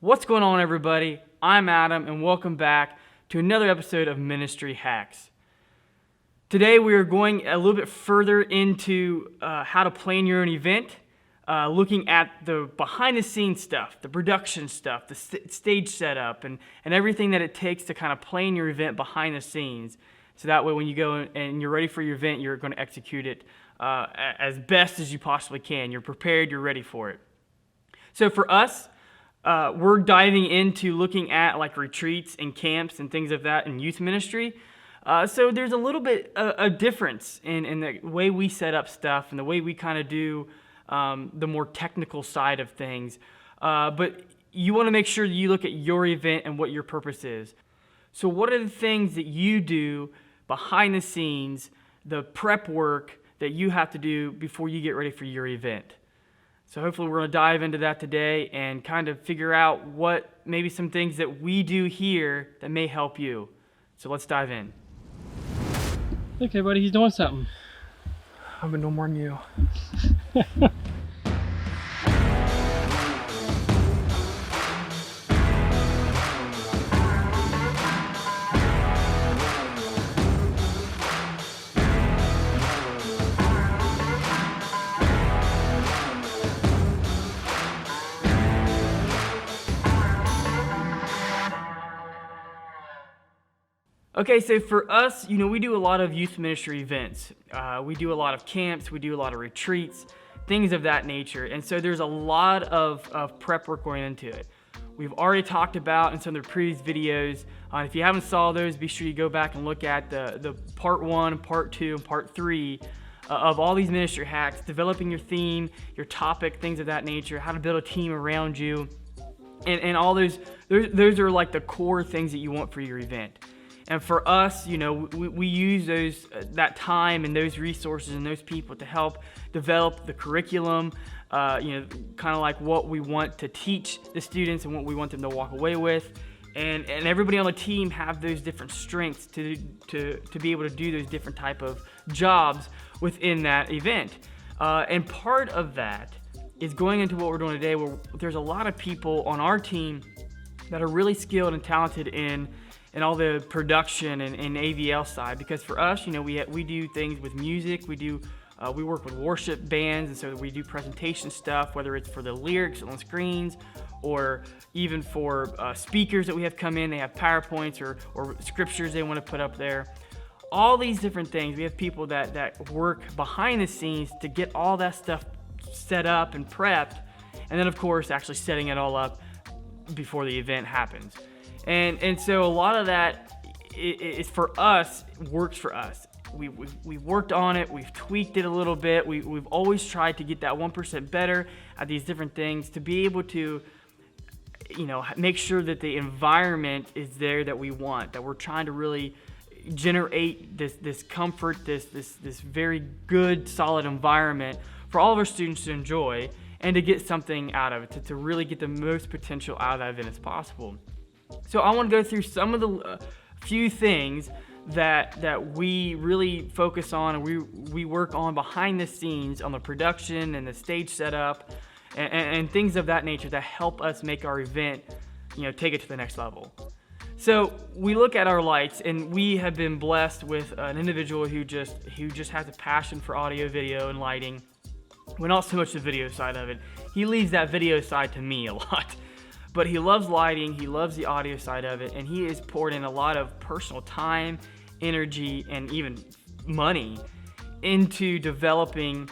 What's going on, everybody? I'm Adam, and welcome back to another episode of Ministry Hacks. Today we are going a little bit further into how to plan your own event, looking at the behind-the-scenes stuff, the production stuff, the stage setup, and everything that it takes to kind of plan your event behind the scenes. So that way when you go and you're ready for your event, you're going to execute it as best as you possibly can. You're prepared, you're ready for it. So for us, we're diving into looking at like retreats and camps and things of that in youth ministry. So there's a little bit a difference in the way we set up stuff and the way we kind of do the more technical side of things. But you want to make sure that you look at your event and what your purpose is. So what are the things that you do behind the scenes, the prep work that you have to do before you get ready for your event? So hopefully we're going to dive into that today and kind of figure out what maybe some things that we do here that may help you. So let's dive in. Okay, buddy, he's doing something. I've been no more than you. Okay, so for us, we do a lot of youth ministry events. We do a lot of camps, we do a lot of retreats, things of that nature. And so there's a lot of prep work going into it. We've already talked about in some of the previous videos. If you haven't saw those, be sure you go back and look at the part 1, part 2, and part 3 of all these ministry hacks, developing your theme, your topic, things of that nature, how to build a team around you. And all those are like the core things that you want for your event. And for us, we use that time and those resources and those people to help develop the curriculum, kind of like what we want to teach the students and what we want them to walk away with. And everybody on the team have those different strengths to be able to do those different type of jobs within that event. And part of that is going into what we're doing today, where there's a lot of people on our team that are really skilled and talented in all the production and AVL side. Because for us, we do things with music. We work with worship bands, and so we do presentation stuff, whether it's for the lyrics on screens or even for speakers that we have come in. They have PowerPoints or scriptures they want to put up there. All these different things. We have people that work behind the scenes to get all that stuff set up and prepped, and then of course actually setting it all up before the event happens. And so a lot of that is for us, works for us. We've worked on it, we've tweaked it a little bit, we've always tried to get that 1% better at these different things to be able to, make sure that the environment is there that we want, that we're trying to really generate this comfort, this very good, solid environment for all of our students to enjoy and to get something out of it, to really get the most potential out of that event as possible. So I want to go through some of the few things that we really focus on and we work on behind the scenes on the production and the stage setup and things of that nature that help us make our event, take it to the next level. So we look at our lights, and we have been blessed with an individual who just has a passion for audio, video, and lighting. Well, not so much the video side of it. He leaves that video side to me a lot. But he loves lighting, he loves the audio side of it, and he has poured in a lot of personal time, energy, and even money into developing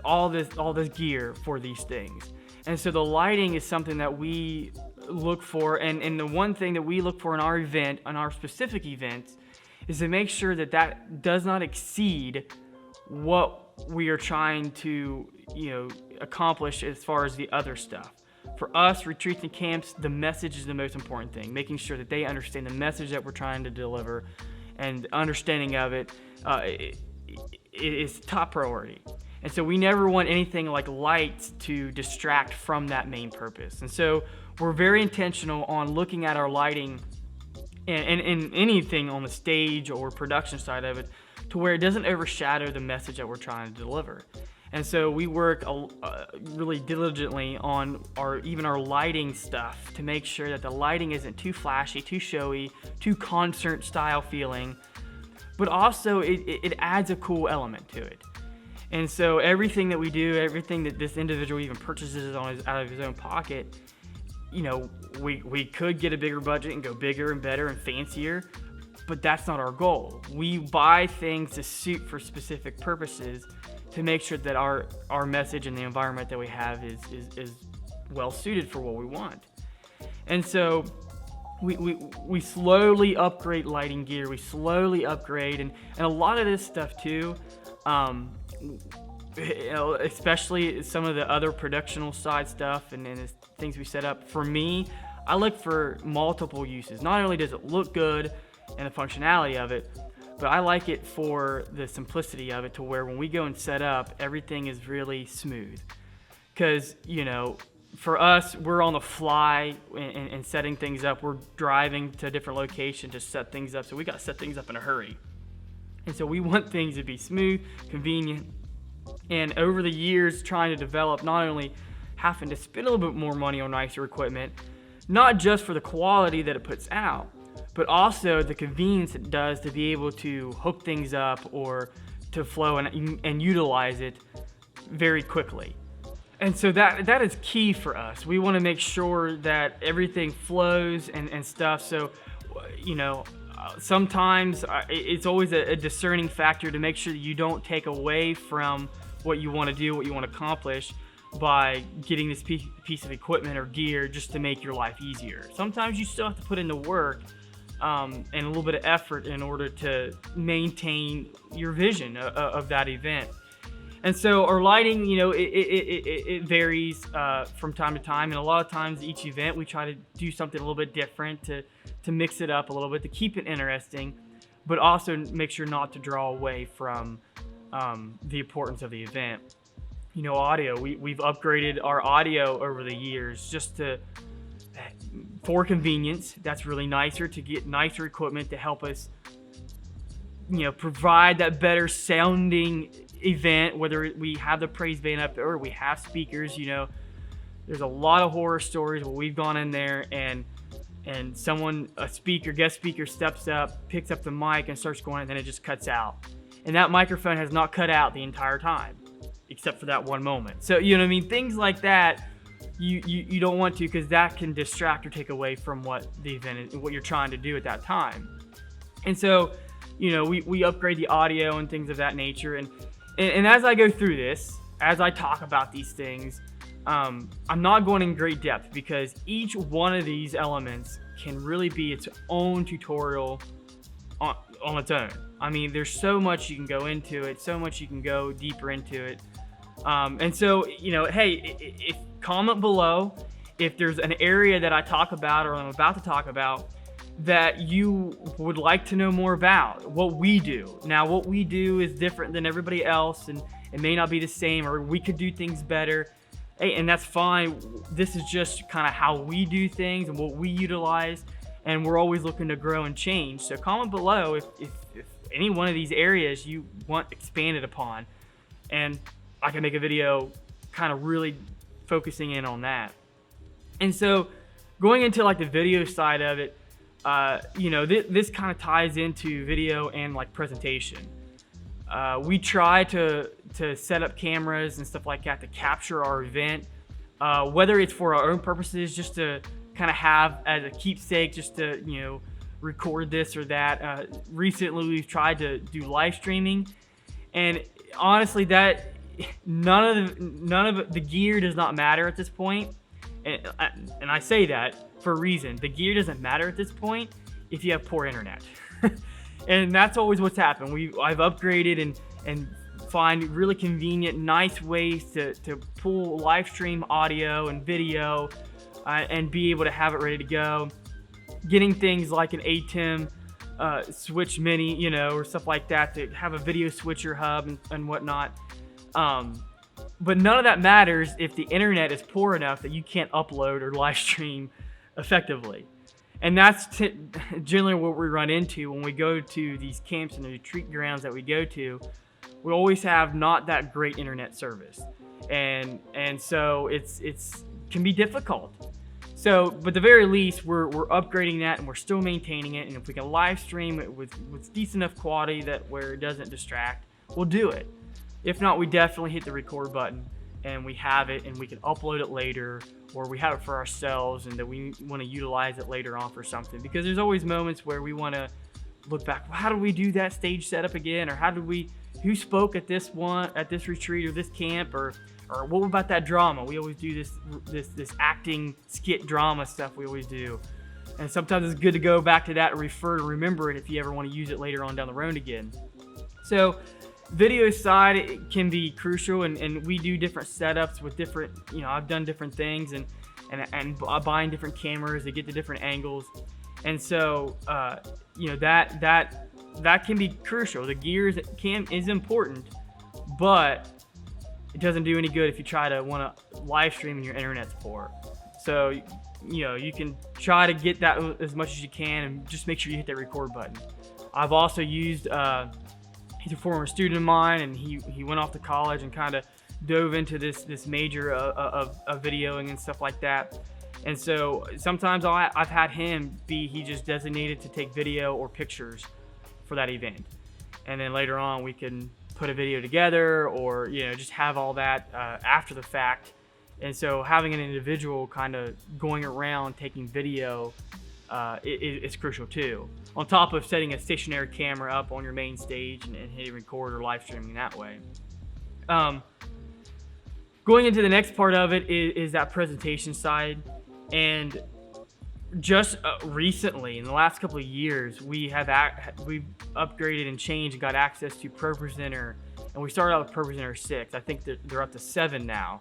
all this gear for these things. And so the lighting is something that we look for, and the one thing that we look for in our event, on our specific events, is to make sure that does not exceed what we are trying to accomplish as far as the other stuff. For us, retreats and camps, the message is the most important thing, making sure that they understand the message that we're trying to deliver, and understanding of it is top priority. And so we never want anything like lights to distract from that main purpose. And so we're very intentional on looking at our lighting and anything on the stage or production side of it to where it doesn't overshadow the message that we're trying to deliver. And so we work really diligently on our lighting stuff to make sure that the lighting isn't too flashy, too showy, too concert style feeling, but also it adds a cool element to it. And so everything that we do, everything that this individual even purchases out of his own pocket, you know, we could get a bigger budget and go bigger and better and fancier, but that's not our goal. We buy things to suit for specific purposes to make sure that our message and the environment that we have is well suited for what we want. And so we slowly upgrade lighting gear, we slowly upgrade, and a lot of this stuff too, you know, especially some of the other productional side stuff and things we set up. For me, I look for multiple uses. Not only does it look good and the functionality of it, but I like it for the simplicity of it, to where when we go and set up, everything is really smooth. Because, you know, for us, we're on the fly and setting things up. We're driving to a different location to set things up, so we got to set things up in a hurry. And so we want things to be smooth, convenient. And over the years, trying to develop, not only having to spend a little bit more money on nicer equipment, not just for the quality that it puts out, but also the convenience it does to be able to hook things up or to flow and utilize it very quickly. And so that is key for us. We want to make sure that everything flows and stuff. So, you know, sometimes it's always a discerning factor to make sure that you don't take away from what you want to do, what you want to accomplish, by getting this piece of equipment or gear just to make your life easier. Sometimes you still have to put in the work and a little bit of effort in order to maintain your vision of that event. And so our lighting, you know, it varies from time to time, and a lot of times each event we try to do something a little bit different to mix it up a little bit, to keep it interesting, but also make sure not to draw away from the importance of the event. You know, audio, we've upgraded our audio over the years just for convenience. That's really nicer, to get nicer equipment to help us, you know, provide that better sounding event, whether we have the praise band up or we have speakers. You know, there's a lot of horror stories where we've gone in there and guest speaker steps up, picks up the mic and starts going, and then it just cuts out. And that microphone has not cut out the entire time, except for that one moment. So, you know what I mean? Things like that, you don't want to, because that can distract or take away from what the event is, what you're trying to do at that time. And so, you know, we upgrade the audio and things of that nature. And as I go through this, as I talk about these things, I'm not going in great depth, because each one of these elements can really be its own tutorial on its own. I mean, there's so much you can go into it, so much you can go deeper into it. And so, you know, hey, if comment below if there's an area that I talk about or I'm about to talk about that you would like to know more about, what we do. Now, what we do is different than everybody else, and it may not be the same, or we could do things better. Hey, and that's fine. This is just kind of how we do things and what we utilize, and we're always looking to grow and change. So comment below if any one of these areas you want expanded upon, and I can make a video kind of really focusing in on that. And so going into like the video side of it, you know, this kind of ties into video and like presentation. We try to set up cameras and stuff like that to capture our event, whether it's for our own purposes, just to kind of have as a keepsake, just to, you know, record this or that. Recently we've tried to do live streaming, and honestly, that none of the gear does not matter at this point. And I say that for a reason. The gear doesn't matter at this point if you have poor internet. And that's always what's happened. I've upgraded and find really convenient, nice ways to pull live stream audio and video and be able to have it ready to go. Getting things like an ATEM switch mini, you know, or stuff like that, to have a video switcher hub and whatnot. But none of that matters if the internet is poor enough that you can't upload or live stream effectively. And that's generally what we run into when we go to these camps and the retreat grounds that we go to. we always have not that great internet service, and so it's can be difficult. So, but at the very least, we're upgrading that, and we're still maintaining it. And if we can live stream it with decent enough quality that where it doesn't distract, we'll do it. If not, we definitely hit the record button, and we have it, and we can upload it later, or we have it for ourselves, and that we want to utilize it later on for something. Because there's always moments where we want to look back. Well, how did we do that stage setup again, or who spoke at this retreat or this camp, or what about that drama? We always do this acting skit drama stuff we always do. And sometimes it's good to go back to that and remember it if you ever want to use it later on down the road again. So video side, it can be crucial, and we do different setups with different, I've done different things and buying different cameras to get the different angles. And so, that can be crucial. The gear is important, but it doesn't do any good if you try to want to live stream and your internet's poor. So, you can try to get that as much as you can, and just make sure you hit that record button. I've also used, he's a former student of mine, and he went off to college and kind of dove into this major of videoing and stuff like that. And so sometimes I've had him he just designated to take video or pictures for that event. And then later on we can put a video together, or, just have all that after the fact. And so having an individual kind of going around taking video is crucial too. On top of setting a stationary camera up on your main stage and hitting record or live streaming that way. Going into the next part of it is that presentation side. And just recently, in the last couple of years, we've upgraded and changed and got access to ProPresenter, and we started out with ProPresenter 6. I think they're up to 7 now.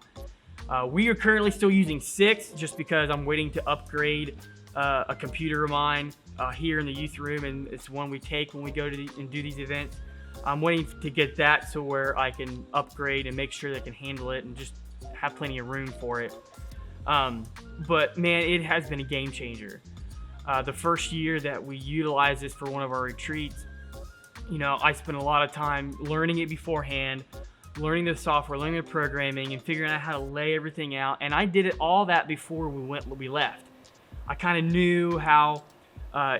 We are currently still using 6 just because I'm waiting to upgrade a computer of mine here in the youth room, and it's one we take when we go to and do these events. I'm waiting to get that so where I can upgrade and make sure they can handle it and just have plenty of room for it. But man, it has been a game changer. The first year that we utilized this for one of our retreats, I spent a lot of time learning it beforehand, learning the software, learning the programming, and figuring out how to lay everything out. And I did all that before we left. I kind of knew how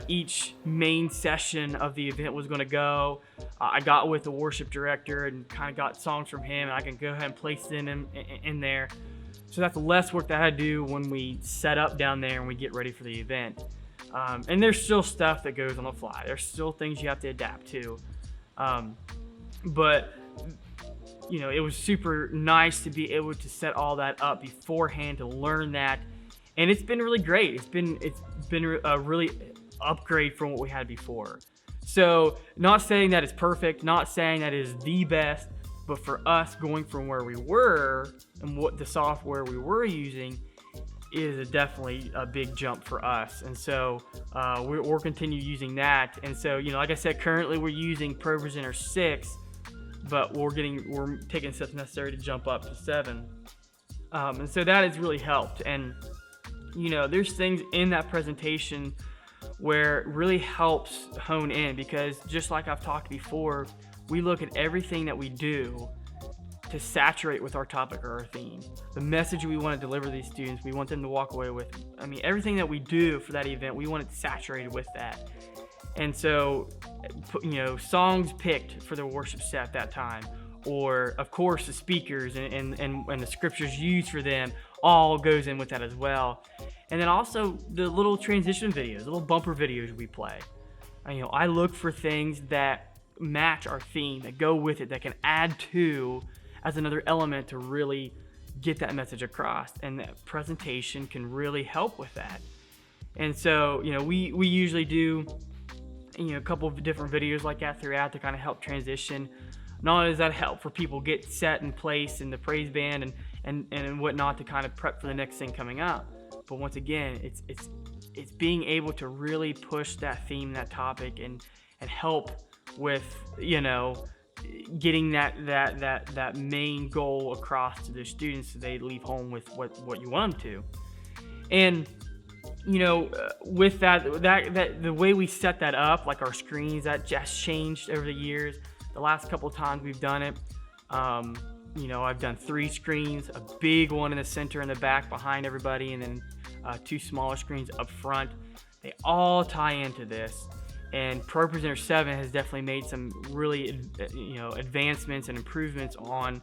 each main session of the event was going to go. I got with the worship director and kind of got songs from him, and I can go ahead and place them in there. So that's less work that I had to do when we set up down there and we get ready for the event. And there's still stuff that goes on the fly. There's still things you have to adapt to. But it was super nice to be able to set all that up beforehand, to learn that. And it's been really great. It's been a really upgrade from what we had before. So not saying that it's perfect, not saying that it is the best, but for us, going from where we were and what the software we were using is definitely a big jump for us. And so we'll continue using that. And so, like I said, currently we're using ProPresenter 6, but we're taking steps necessary to jump up to 7. And so that has really helped. And, there's things in that presentation where it really helps hone in, because just like I've talked before, we look at everything that we do to saturate with our topic or our theme. The message we want to deliver to these students, we want them to walk away with. Everything that we do for that event, we want it saturated with that. And so, songs picked for the worship set at that time, or of course the speakers and the scriptures used for them, all goes in with that as well. And then also the little transition videos, little bumper videos we play. I look for things that match our theme, that go with it, that can add to as another element to really get that message across, and that presentation can really help with that. And so we usually do a couple of different videos like that throughout to kind of help transition. Not only does that help for people get set in place in the praise band and whatnot to kind of prep for the next thing coming up, but once again, it's being able to really push that theme, that topic, and help with getting that main goal across to the students so they leave home with what you want them to. And with that the way we set that up, like our screens, that just changed over the years. The last couple of times we've done it, you know, I've done 3 screens, a big one in the center and the back behind everybody, and then 2 smaller screens up front. They all tie into this. And ProPresenter 7 has definitely made some really, you know, advancements and improvements on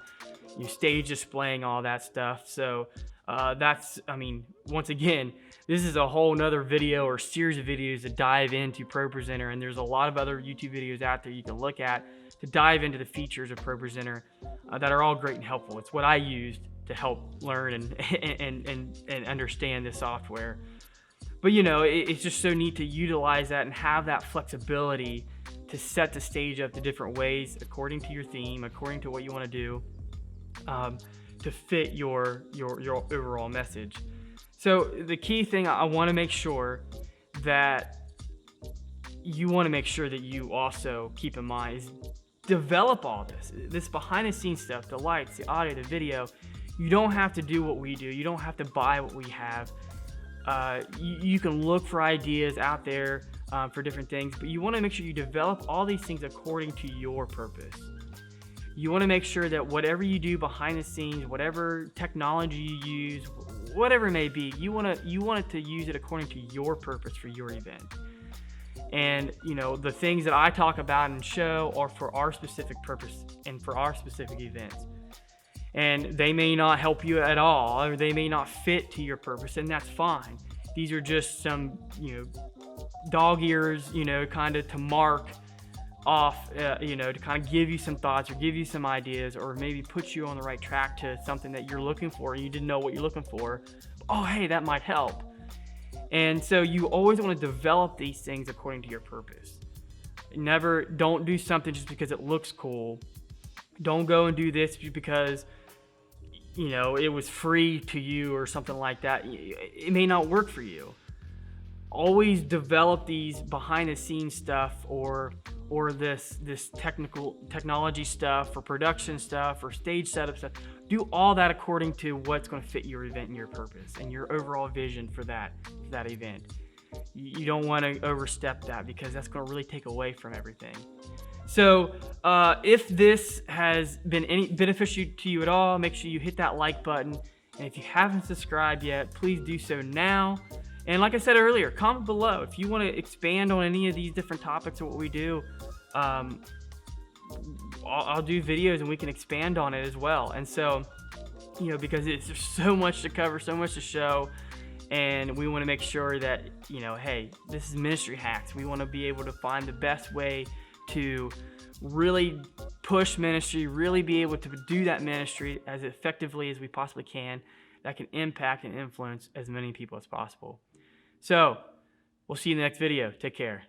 your stage displaying all that stuff. So that's, I mean, once again, this is a whole nother video or series of videos to dive into ProPresenter, and there's a lot of other YouTube videos out there you can look at to dive into the features of ProPresenter that are all great and helpful. It's what I used to help learn and understand this software. But you know, it's just so neat to utilize that and have that flexibility to set the stage up the different ways according to your theme, according to what you want to do, to fit your overall message. So the key thing I want to make sure that you also keep in mind is develop all this behind the scenes stuff, the lights, the audio, the video. You don't have to do what we do. You don't have to buy what we have. You can look for ideas out there for different things, but you want to make sure you develop all these things according to your purpose. You want to make sure that whatever you do behind the scenes, whatever technology you use, whatever it may be, you want it to use it according to your purpose for your event. And you know, the things that I talk about and show are for our specific purpose and for our specific events. And they may not help you at all, or they may not fit to your purpose, and that's fine. These are just some, you know, dog ears, you know, kind of to mark off, you know, to kind of give you some thoughts or give you some ideas, or maybe put you on the right track to something that you're looking for and you didn't know what you're looking for. Oh, hey, that might help. And so you always want to develop these things according to your purpose. Don't do something just because it looks cool. Don't go and do this just because, you know, it was free to you or something like that. It may not work for you. Always develop these behind the scenes stuff or this technology stuff or production stuff or stage setup stuff. Do all that according to what's going to fit your event and your purpose and your overall vision for that event. You don't want to overstep that because that's going to really take away from everything. So if this has been beneficial to you at all, make sure you hit that like button. And if you haven't subscribed yet, please do so now. And like I said earlier, comment below if you want to expand on any of these different topics of what we do. I'll do videos and we can expand on it as well. And so, you know, because there's so much to cover, so much to show, and we want to make sure that, you know, hey, this is Ministry Hacks. We want to be able to find the best way to really push ministry, really be able to do that ministry as effectively as we possibly can, that can impact and influence as many people as possible. So we'll see you in the next video. Take care.